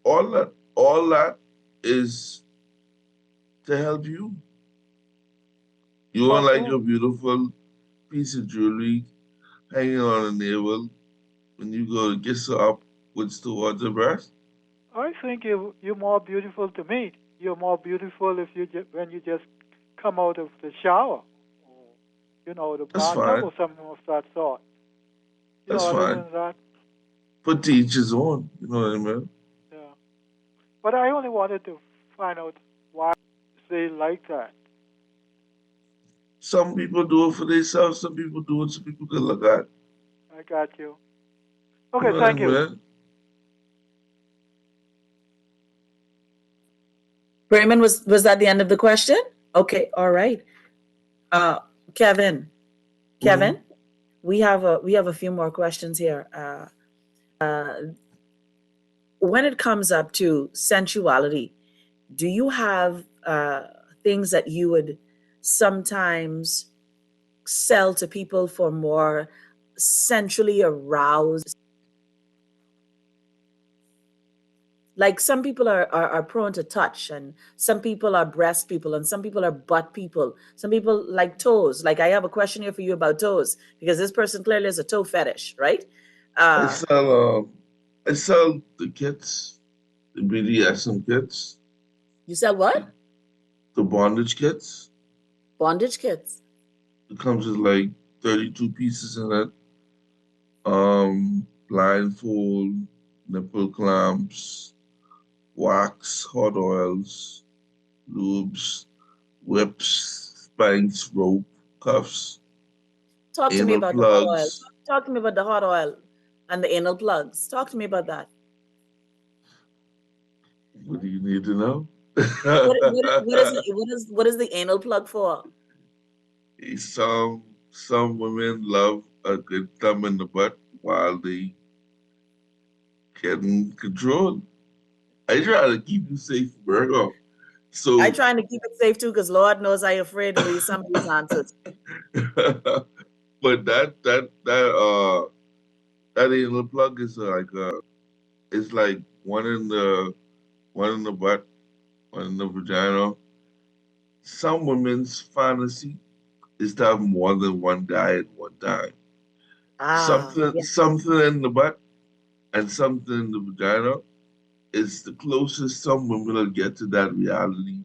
all that is to help you. You want Help like who? a beautiful piece of jewelry hanging on a navel when you go to kiss her upwards towards her breast. I think you're more beautiful to me. You're more beautiful if when you just come out of the shower, or the That's bathtub fine. or something of that sort. That's Other fine. than that, But to each his own. You know what I mean? yeah. But I only wanted to find out why they like that. Some people do it for themselves, some people do it so people can look at. I got you. You Okay, know what I thank you. mean? Raymond, was that the end of the question? Okay, all right. Uh, Kevin, Mm-hmm. Kevin, we have a few more questions here. When it comes up to sensuality, do you have things that you would sometimes sell to people for more sensually aroused? Like some people are prone to touch, and some people are breast people, and some people are butt people. Some people like toes. Like I have a question here for you about toes because this person clearly has a toe fetish, right? I Uh, sell I sell the kits, the BDSM kits, you sell what? the bondage kits. Bondage kits. It comes with like 32 pieces in it. Blindfold, nipple clamps, wax, hot oils, lubes, whips, spanks, rope, cuffs, Talk to me anal about the hot oil. plugs. Talk to me about the hot oil and the anal plugs. Talk to me about that. What do you need to know? What is the anal plug for? Some women love a good thumb in the butt while they get in control. I try to keep you safe, Virgo. I So, trying to keep it safe too, because Lord knows I afraid of some of these answers. but that anal plug is like it's like one in the butt, one in the vagina. Some women's fantasy is to have more than one guy at one time. Ah, yeah. Something in the butt and something in the vagina is the closest some women will get to that reality,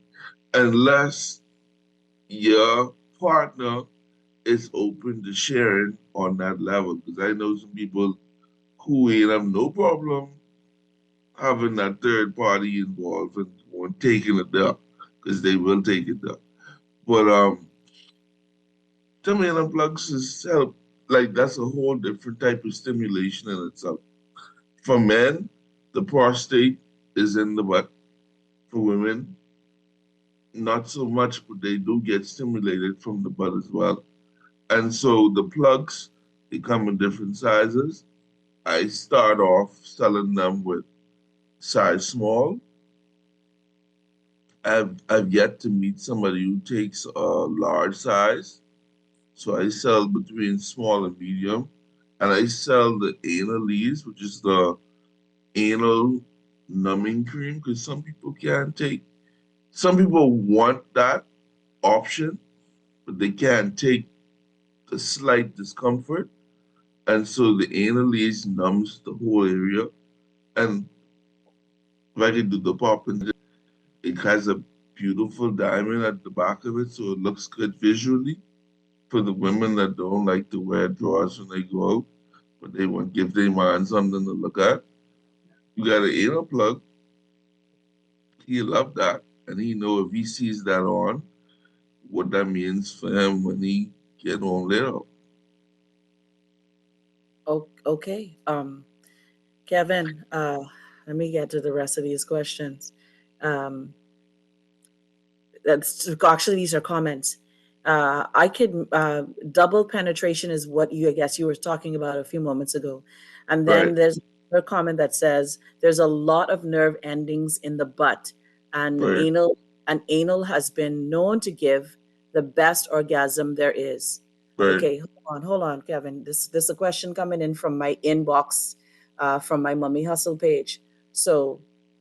unless your partner is open to sharing on that level. Because I know some people who ain't have no problem having that third party involved and taking it there, because they will take it there. But to me, unplugs is help. Like that's a whole different type of stimulation in itself. For men, the prostate is in the butt. For women, not so much, but they do get stimulated from the butt as well. And so the plugs, they come in different sizes. I start off selling them with size small. I've yet to meet somebody who takes a large size. So I sell between small and medium. And I sell the anal leaves, which is the anal numbing cream, because some people want that option, but they can't take the slight discomfort. And so the anal leaves numbs the whole area. And if I can do the popping, it has a beautiful diamond at the back of it, so it looks good visually for the women that don't like to wear drawers when they go out, but they want to give their man something to look at. You got an anal plug. He love that, and he know if he sees that on, what that means for him when he get home later. Okay. Kevin, let me get to the rest of these questions. Um, that's actually these are comments. I could double penetration is what I guess you were talking about a few moments ago, and then Right, there's a comment that says there's a lot of nerve endings in the butt, and right, anal has been known to give the best orgasm there is. right. Okay, hold on, Kevin. This is a question coming in from my inbox, from my Mummy Hustle page. So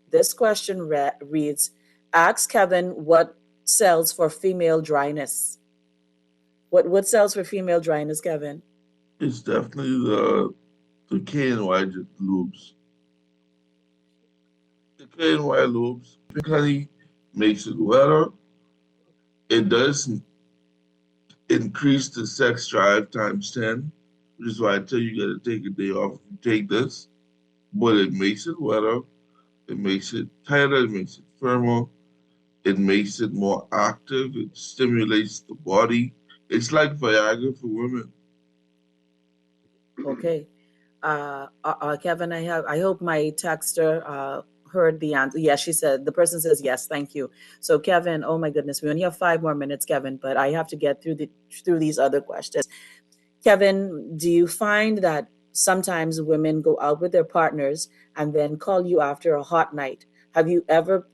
this question reads: Ask Kevin what sells for female dryness. What sells for female dryness, Kevin? It's definitely the KNY lubes. The KNY lubes typically makes it wetter. It does increase the sex drive times 10, which is why I tell you, you got to take a day off if you take this. But it makes it wetter, it makes it tighter, it makes it firmer, it makes it more active, it stimulates the body, It's like Viagra for women. Okay. Kevin, I hope my texter heard the answer. Yes, she said, the person says yes, thank you. So Kevin, oh my goodness, we only have 5 more minutes, Kevin, but I have to get through these other questions. Kevin, do you find that sometimes women go out with their partners and then call you after a hot night? Have you ever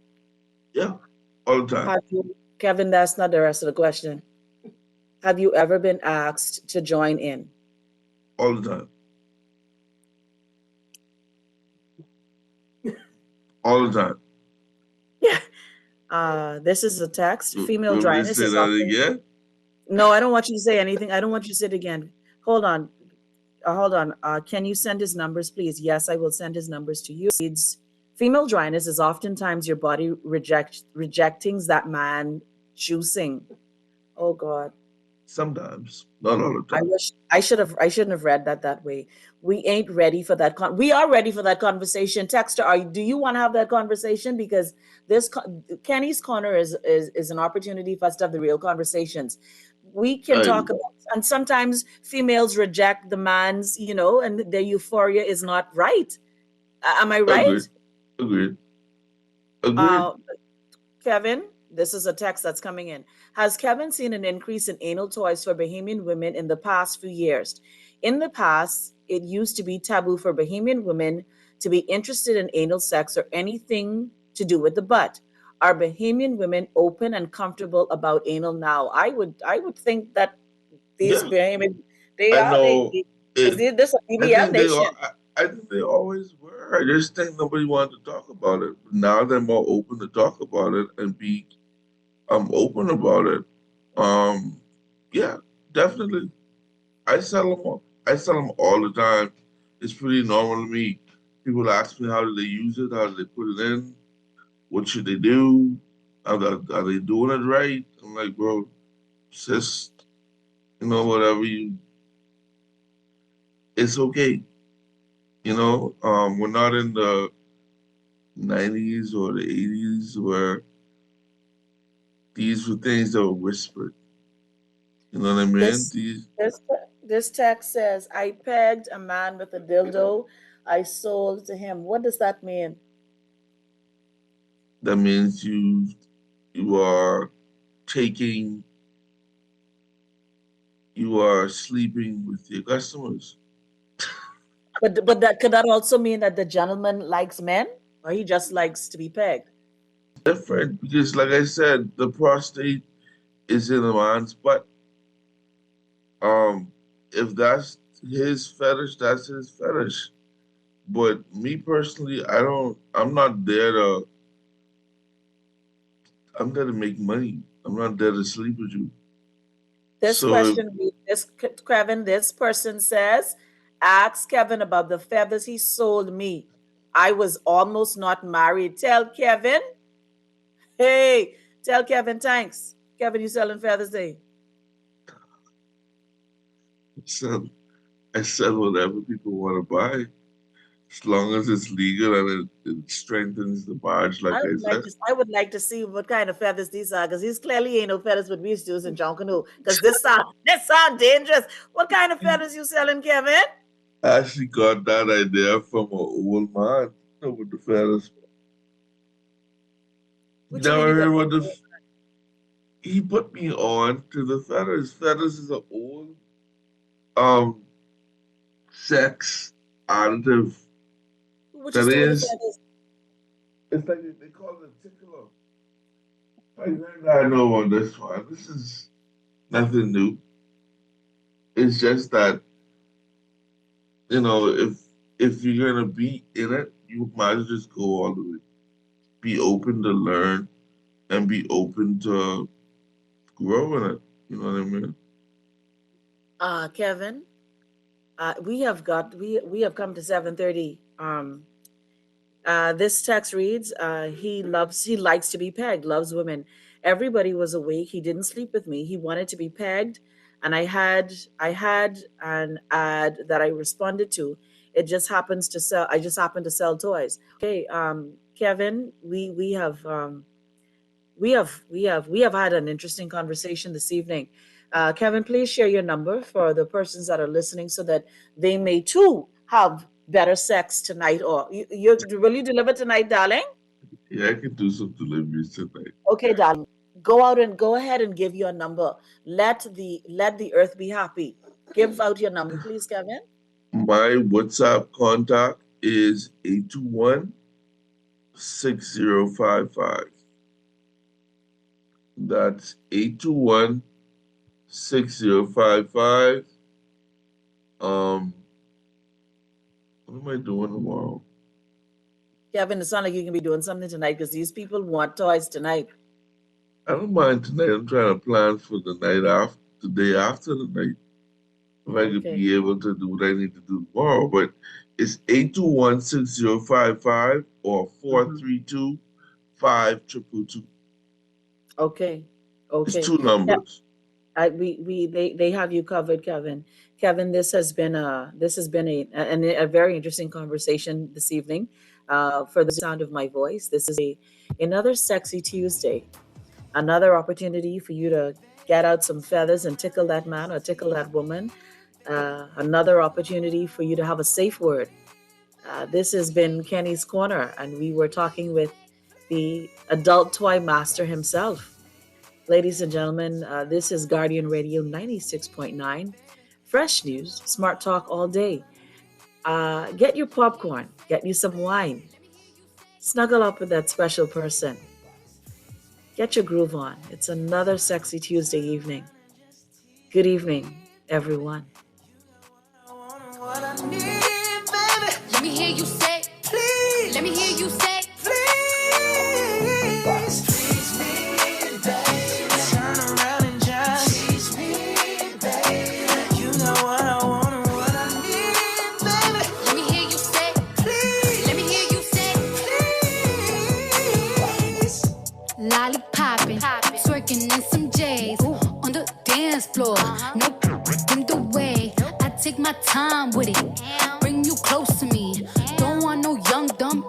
Yeah, all the time, have you Kevin, that's not the rest of the question. Have you ever been asked to join in? all the time, all the time. Yeah. This is a text. You Female want me to dryness say is that often. again? No, I don't want you to say anything. I don't want you to say it again. Hold on. Hold on. Can you send his numbers, please? Yes, I will send his numbers to you. Female dryness is oftentimes your body rejecting that man choosing. Oh God. Sometimes, not all the I time. wish I shouldn't have read that way. We ain't ready for that we are ready for that conversation. Texter, do you want to have that conversation? Because Kenny's Corner is an opportunity for us to have the real conversations. We can I talk about, and sometimes females reject the man's, and their euphoria is not right. Am I agreed, right? agreed, agreed. Uh, Kevin, this is a text that's coming in. Has Kevin seen an increase in anal toys for Bahamian women in the past few years? In the past, it used to be taboo for Bahamian women to be interested in anal sex or anything to do with the butt. Are Bahamian women open and comfortable about anal now? I would think that these Yeah, Bahamian they I are know because it. this is a I BBL think they nation. are. I think they always were. I just think nobody wanted to talk about it. Now they're more open to talk about it and be open about it. Um, yeah, definitely. I sell them. I sell them all the time. It's pretty normal to me. People ask me how do they use it, how do they put it in, what should they do, are they doing it right? I'm like, bro, it's just whatever you. It's okay. We're not in the '90s or the '80s where these were things that were whispered. You know what I mean? This this text says, I pegged a man with a dildo I sold to him. What does that mean? That means you are taking you are sleeping with your customers. But that could that also mean that the gentleman likes men, or he just likes to be pegged? Different because, like I said, the prostate is in a man's butt. Um, if that's his fetish, that's his fetish. But me personally, I don't. I'm not there to. I'm there to make money. I'm not there to sleep with you. This So if question, Kevin, this person says, ask Kevin about the feathers he sold me. I was almost not married. Tell Kevin, hey, tell Kevin, thanks. Kevin, you selling feathers, eh? I sell, I sell whatever people want to buy, as long as it's legal and it strengthens the barge, like I said. I would like to see what kind of feathers these are, because these clearly ain't no feathers with we used to use in John Canoe. Because this sound dangerous. What kind of feathers you selling, Kevin? I actually got that idea from an old man with the feathers. What you mean Never you got? heard what he put me on to the feathers. Feathers is an old um sex additive What you that do with the is. feathers? It's like they call it a tickler. I learned I know on this one. This is nothing new. It's just that if you're gonna be in it, you might as well just go all the way. Be open to learn and be open to grow in it. You know what I mean? Kevin, we have come to 7:30. This text reads, he likes to be pegged, loves women. Everybody was awake. He didn't sleep with me. He wanted to be pegged, and I had an ad that I responded to. I just happened to sell toys. Okay, Kevin, we have had an interesting conversation this evening. Kevin, please share your number for the persons that are listening so that they may too have better sex tonight. Or will you deliver tonight, darling? Yeah, I can do some deliveries tonight. Okay, darling. Go out and go ahead and give your number. Let the earth be happy. Give out your number, please, Kevin. My WhatsApp contact is 821-6055. That's 821-6055. What am I doing tomorrow? Kevin, it sounds like you can be doing something tonight because these people want toys tonight. I don't mind tonight. I'm trying to plan for the night after, the day after the night. If I could be able to do what I need to do tomorrow. But it's 821-6055 or 432-5222. Okay. It's two numbers. They have you covered, Kevin. Kevin, this has been a very interesting conversation this evening. For the sound of my voice, this is another sexy Tuesday, another opportunity for you to get out some feathers and tickle that man or tickle that woman. Another opportunity for you to have a safe word. This has been Kenny's Corner, and we were talking with the adult toy master himself. Ladies and gentlemen, this is Guardian Radio 96.9. Fresh news, smart talk all day. Get your popcorn, get you some wine. Snuggle up with that special person. Get your groove on. It's another sexy Tuesday evening. Good evening, everyone. Let me hear you say, please. Let me hear you say, please. Please me, baby. Turn around and just tease me, baby. You know what I want and what I need, baby. Let me hear you say, please. Let me hear you say, please. Lollipopping, twerking in some J's on the dance floor. No problem the way. I take my time with it. Bring you close to me. Don't want no young dumb.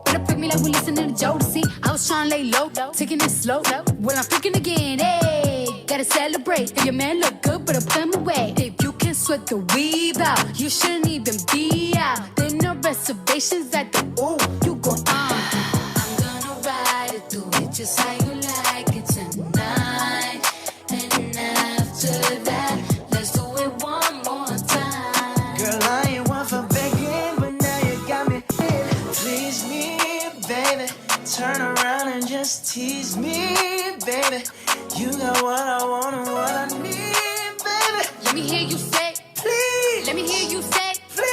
Better pick me like we listening to Jodeci. I was trying to lay low, taking it slow. Well, I'm freaking again. Hey, gotta celebrate. If your man look good, better put him away. If you can sweat the weave out, you shouldn't even be out. There no reservations at the ooh. You go I'm gonna ride it through it just how you like it tonight. And after that, let's do it one more time. Girl, I ain't one for begging, but now you got me in. Please me, baby. Turn around and just tease me, baby. You got what I want and what I need, baby. Let me hear you say, please. Let me hear you say, please.